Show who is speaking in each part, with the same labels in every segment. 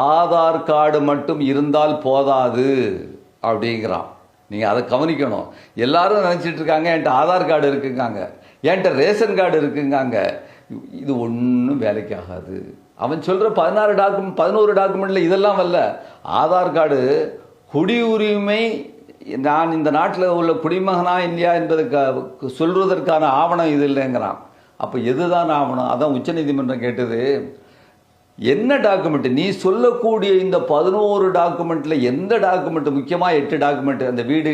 Speaker 1: Aadhaar card மட்டும் இருந்தால் போதாது அப்படிங்கிறான். நீங்கள் அதை கவனிக்கணும். எல்லாரும் நினச்சிட்டு இருக்காங்க என்கிட்ட ஆதார் கார்டு இருக்குங்காங்க, என்கிட்ட ரேஷன் கார்டு இருக்குங்காங்க. இது ஒன்றும் வேலைக்கு ஆகாது. அவன் சொல்கிற 11 டாக்குமெண்ட்டில் இதெல்லாம் வரல. ஆதார் கார்டு குடியுரிமை, நான் இந்த நாட்டில் உள்ள குடிமகனா இல்லையா என்பதை சொல்வதற்கான ஆவணம் இது இல்லைங்கிறான். அப்போ எதுதான் ஆவணம்? அதான் உச்சநீதிமன்றம் கேட்டது, என்ன டாக்குமெண்ட் நீ சொல்லக்கூடிய இந்த 11 டாக்குமெண்ட்டில் எந்த டாக்குமெண்ட், முக்கியமாக 8 டாக்குமெண்ட், அந்த வீடு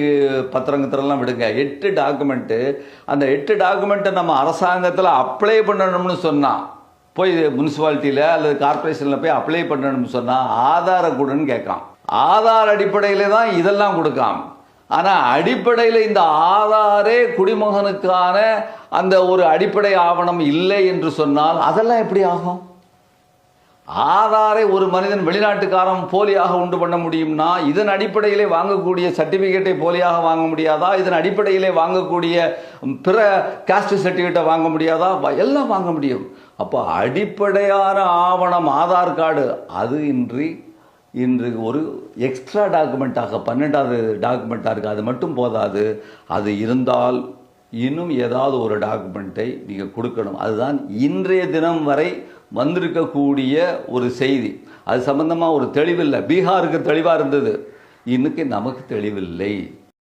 Speaker 1: பத்திரங்கத்திலலாம் விடுங்க, 8 டாக்குமெண்ட்டு, அந்த 8 டாக்குமெண்ட்டை நம்ம அரசாங்கத்தில் அப்ளை பண்ணணும்னு சொன்னான், போய் முனிசிபாலிட்டியில் அல்லது கார்பரேஷனில் போய் அப்ளை பண்ணணும்னு சொன்னால் ஆதார கொடுன்னு கேட்கான். ஆதார் அடிப்படையில் தான் இதெல்லாம் கொடுக்காம். ஆனால் அடிப்படையில் இந்த ஆதாரே குடிமகனுக்கான அந்த ஒரு அடிப்படை ஆவணம் இல்லை என்று சொன்னால் அதெல்லாம் எப்படி ஆகும்? ஆதாரை ஒரு மனிதன் வெளிநாட்டுக்காரன் போலியாக உண்டு பண்ண முடியும்னா இதன் அடிப்படையிலே வாங்கக்கூடிய சர்டிஃபிகேட்டை போலியாக வாங்க முடியாதா? இதன் அடிப்படையிலே வாங்கக்கூடிய பிற காஸ்ட் சர்டிஃபிகேட்டை வாங்க முடியாதா? எல்லாம் வாங்க முடியும். அப்போ அடிப்படையான ஆவணம் ஆதார் கார்டு அது இன்று ஒரு எக்ஸ்ட்ரா டாக்குமெண்ட்டாக 12வது டாக்குமெண்ட்டாக இருக்குது. அது மட்டும் போதாது. அது இருந்தால் இன்னும் ஏதாவது ஒரு டாக்குமெண்ட்டை நீங்கள் கொடுக்கணும். அதுதான் இன்றைய தினம் வரை வந்திருக்கக்கூடிய ஒரு செய்தி. அது சம்பந்தமாக ஒரு தெளிவில்லை. பீகாருக்கு தெளிவாக இருந்தது, இன்னைக்கு நமக்கு தெளிவில்லை.